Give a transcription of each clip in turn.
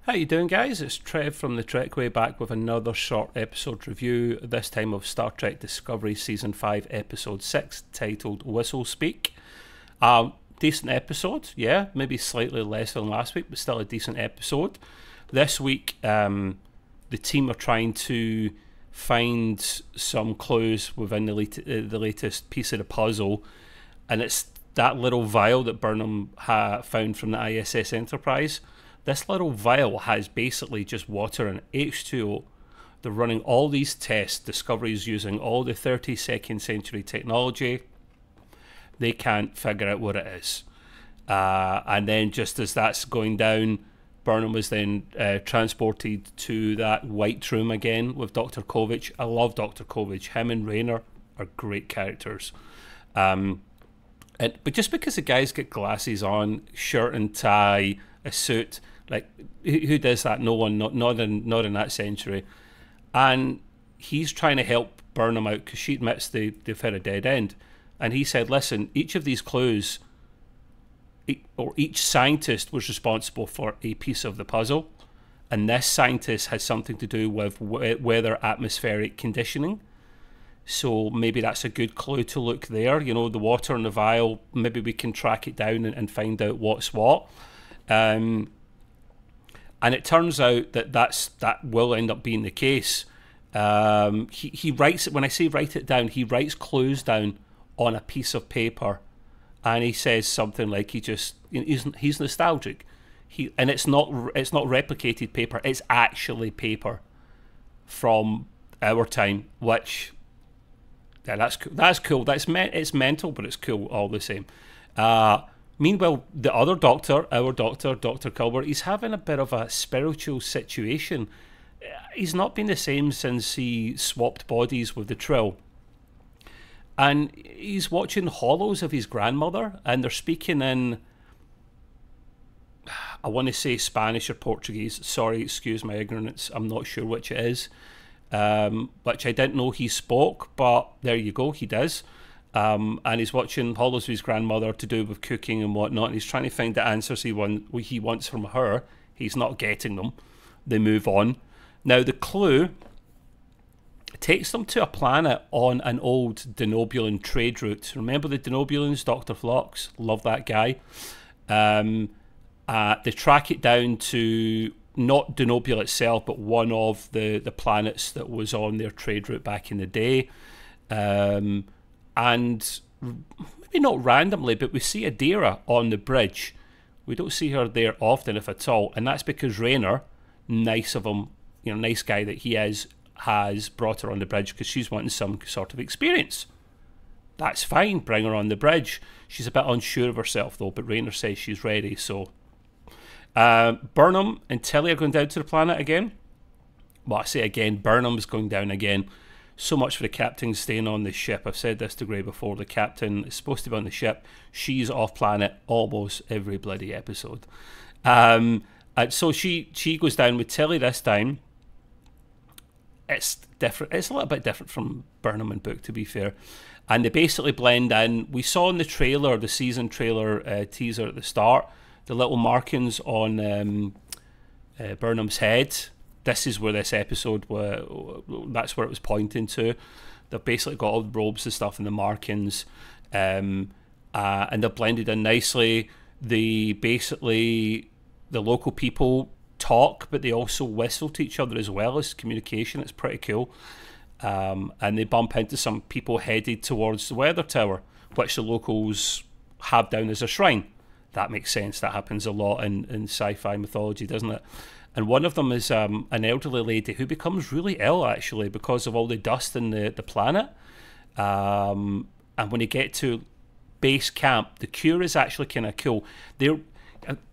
How you doing, guys? It's Trev from the Trekway back with another short episode review, this time of Star Trek Discovery Season 5 Episode 6, titled Whistlespeak. Decent episode, yeah, maybe slightly less than last week, but still a decent episode. This week, the team are trying to find some clues within the latest piece of the puzzle, and it's that little vial that Burnham found from the ISS Enterprise. This little vial has basically just water and H2O. They're running all these tests, discoveries using all the 32nd century technology. They can't figure out what it is. And then just as that's going down, Burnham was then transported to that white room again with Dr. Kovich. I love Dr. Kovich. Him and Rayner are great characters. But just because the guys get glasses on, shirt and tie, a suit, like who does that? No one, not in that century. And he's trying to help Burnham out because she admits they've hit a dead end. And he said, listen, each of these clues, or each scientist was responsible for a piece of the puzzle. And this scientist has something to do with weather atmospheric conditioning. So maybe that's a good clue to look there. You know, the water in the vial, maybe we can track it down and find out what's what. And it turns out that will end up being the case. He writes it, when I say write it down, he writes clues down on a piece of paper, and he says something like he's nostalgic. And it's not replicated paper, it's actually paper from our time, which that's cool. It's mental, but it's cool all the same. Meanwhile, the other doctor, our doctor, Dr. Culber, he's having a bit of a spiritual situation. He's not been the same since he swapped bodies with the Trill. And he's watching hollows of his grandmother, and they're speaking in, I want to say Spanish or Portuguese. Sorry, excuse my ignorance. I'm not sure which it is. Which I didn't know he spoke, but there you go, he does. And he's watching hollows of his grandmother to do with cooking and whatnot, and he's trying to find the answers he wants from her. He's not getting them. They move on. Now, the clue takes them to a planet on an old Denobulan trade route. Remember the Denobulans, Dr. Phlox? Love that guy. They track it down to not Denobula itself, but one of the planets that was on their trade route back in the day. And maybe not randomly, but we see Adira on the bridge. We don't see her there often, if at all, and that's because Rayner, nice of him, nice guy that he is, has brought her on the bridge because she's wanting some sort of experience. That's fine, bring her on the bridge. She's a bit unsure of herself though, but Rayner says she's ready. So Burnham and Tilly are going down to the planet again. Well, I say again, Burnham's going down again. So much for the captain staying on the ship. I've said this to Gray before. The captain is supposed to be on the ship. She's off planet almost every bloody episode. And so she goes down with Tilly this time. It's different. It's a little bit different from Burnham and Book, to be fair. And they basically blend in. We saw in the trailer, the season trailer teaser at the start, the little markings on Burnham's head. This is where this episode, that's where it was pointing to. They've basically got all the robes and stuff and the markings, and they're blended in nicely. The local people talk, but they also whistle to each other as well as communication. It's pretty cool. And they bump into some people headed towards the weather tower, which the locals have down as a shrine. That makes sense. That happens a lot in sci-fi mythology, doesn't it? And one of them is an elderly lady who becomes really ill, actually, because of all the dust in the planet. And when you get to base camp, the cure is actually kind of cool.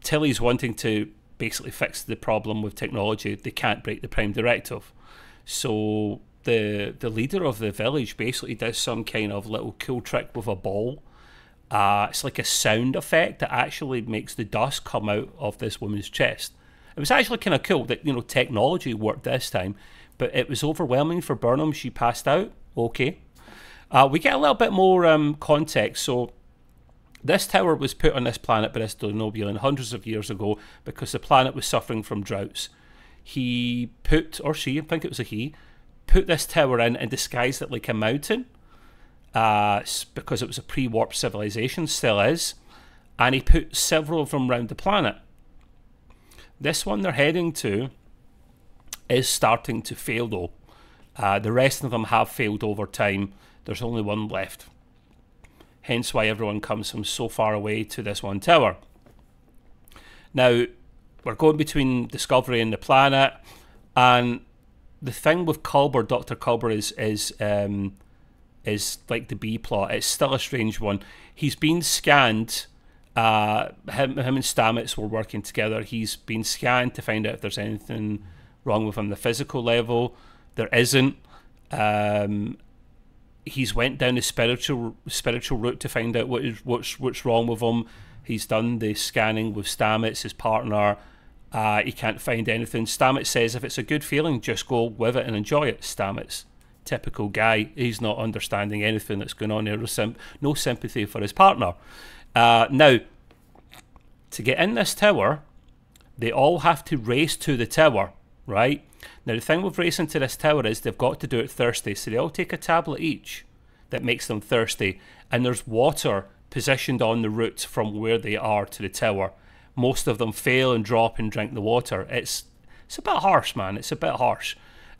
Tilly's wanting to basically fix the problem with technology. They can't break the Prime Directive. So the leader of the village basically does some kind of little cool trick with a ball. It's like a sound effect that actually makes the dust come out of this woman's chest. It was actually kind of cool that, technology worked this time, but it was overwhelming for Burnham. She passed out. Okay. We get a little bit more context. So This tower was put on this planet by this Denobulan hundreds of years ago because the planet was suffering from droughts. He put, or she, I think it was a he, put this tower in and disguised it like a mountain because it was a pre-warp civilization, still is, and he put several of them around the planet. This one they're heading to is starting to fail though. The rest of them have failed over time. There's only one left. Hence why everyone comes from so far away to this one tower. Now, we're going between Discovery and the planet, and the thing with Culber, Dr. Culber, is like the B plot. It's still a strange one. He's been scanned. Him and Stamets were working together. He's been scanned to find out if there's anything wrong with him on the physical level. There isn't. He's went down the spiritual route to find out what's wrong with him. He's done the scanning with Stamets, his partner. He can't find anything. Stamets says if it's a good feeling, just go with it and enjoy it. Stamets, typical guy. He's not understanding anything that's going on there. No sympathy for his partner. Now, to get in this tower, they all have to race to the tower, right? Now, the thing with racing to this tower is they've got to do it thirsty. So they all take a tablet each that makes them thirsty. And there's water positioned on the route from where they are to the tower. Most of them fail and drop and drink the water. It's a bit harsh, man. It's a bit harsh.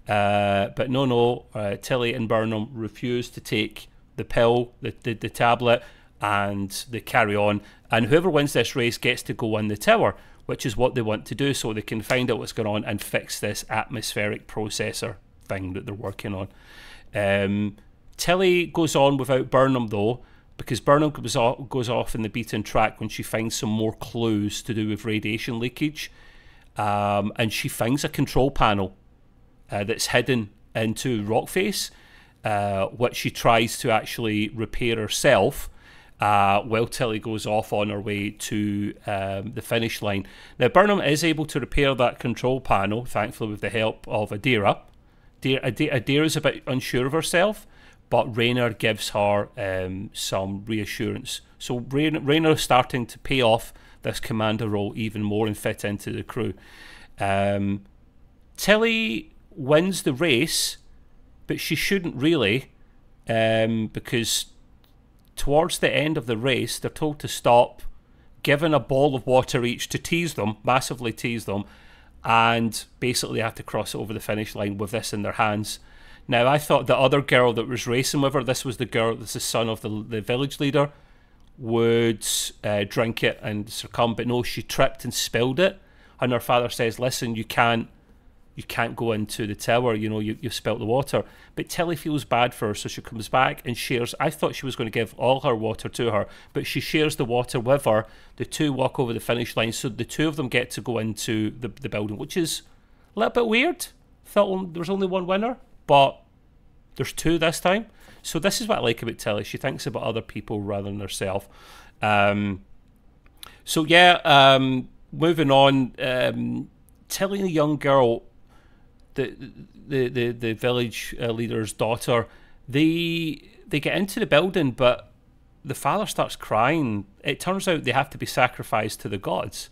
But no, Tilly and Burnham refuse to take the pill, the tablet, and they carry on. And whoever wins this race gets to go in the tower, which is what they want to do, so they can find out what's going on and fix this atmospheric processor thing that they're working on. Tilly goes on without Burnham, though, because Burnham goes off in the beaten track when she finds some more clues to do with radiation leakage. And she finds a control panel that's hidden into Rockface, which she tries to actually repair herself. While Tilly goes off on her way to the finish line. Now, Burnham is able to repair that control panel, thankfully with the help of Adira. Adira is a bit unsure of herself, but Rayner gives her some reassurance. So Rayner is starting to pay off this commander role even more and fit into the crew. Tilly wins the race, but she shouldn't really, because towards the end of the race, they're told to stop, given a ball of water each to tease them, massively tease them, and basically have to cross over the finish line with this in their hands. Now, I thought the other girl that was racing with her, this was the son of the village leader, would drink it and succumb, but no, she tripped and spilled it, and her father says, listen, you can't go into the tower, you know, you've spilt the water. But Tilly feels bad for her, so she comes back and shares. I thought she was going to give all her water to her, but she shares the water with her. The two walk over the finish line, so the two of them get to go into the building, which is a little bit weird. Thought there was only one winner, but there's two this time. So this is what I like about Tilly. She thinks about other people rather than herself. So yeah, moving on. Tilly, the young girl, the village leader's daughter, they get into the building, but the father starts crying. It turns out they have to be sacrificed to the gods.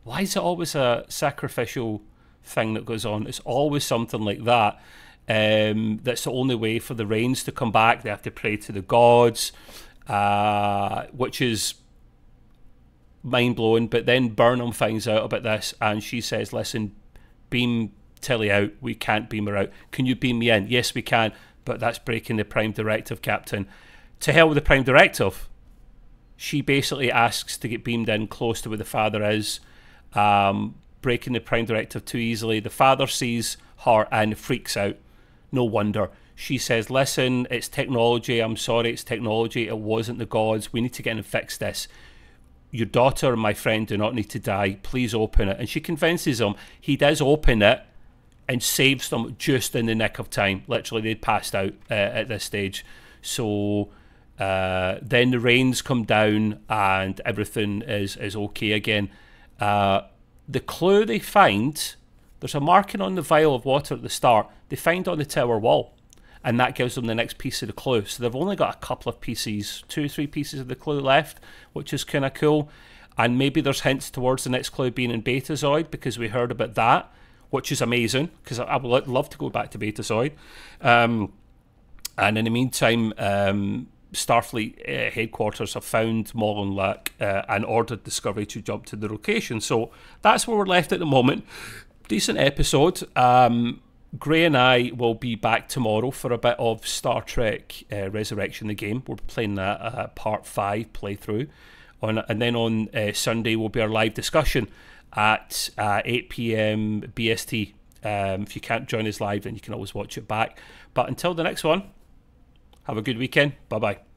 Why is it always a sacrificial thing that goes on? It's always something like that. That's the only way for the rains to come back. They have to pray to the gods, which is mind-blowing. But then Burnham finds out about this, and she says, listen, beam Tilly out. We can't beam her out. Can you beam me in? Yes, we can, but that's breaking the Prime Directive, Captain. To hell with the Prime Directive. She basically asks to get beamed in close to where the father is, breaking the Prime Directive too easily. The father sees her and freaks out. No wonder. She says, listen, it's technology. I'm sorry, it's technology. It wasn't the gods. We need to get in and fix this. Your daughter and my friend do not need to die. Please open it. And she convinces him. He does open it and saves them just in the nick of time. Literally, they'd passed out at this stage. So then the rains come down and everything is okay again. The clue they find, there's a marking on the vial of water at the start. They find on the tower wall. and that gives them the next piece of the clue. So they've only got a couple of pieces, 2 or 3 pieces of the clue left, which is kind of cool. And maybe there's hints towards the next clue being in Betazoid, because we heard about that, which is amazing, because I would love to go back to Betazoid. And in the meantime, Starfleet headquarters have found Mogonlak and ordered Discovery to jump to the location. So that's where we're left at the moment. Decent episode. Gray and I will be back tomorrow for a bit of Star Trek Resurrection, the game. We're playing that part 5 playthrough. And then on Sunday will be our live discussion at 8 PM BST. If you can't join us live, then you can always watch it back. But until the next one, have a good weekend. Bye-bye.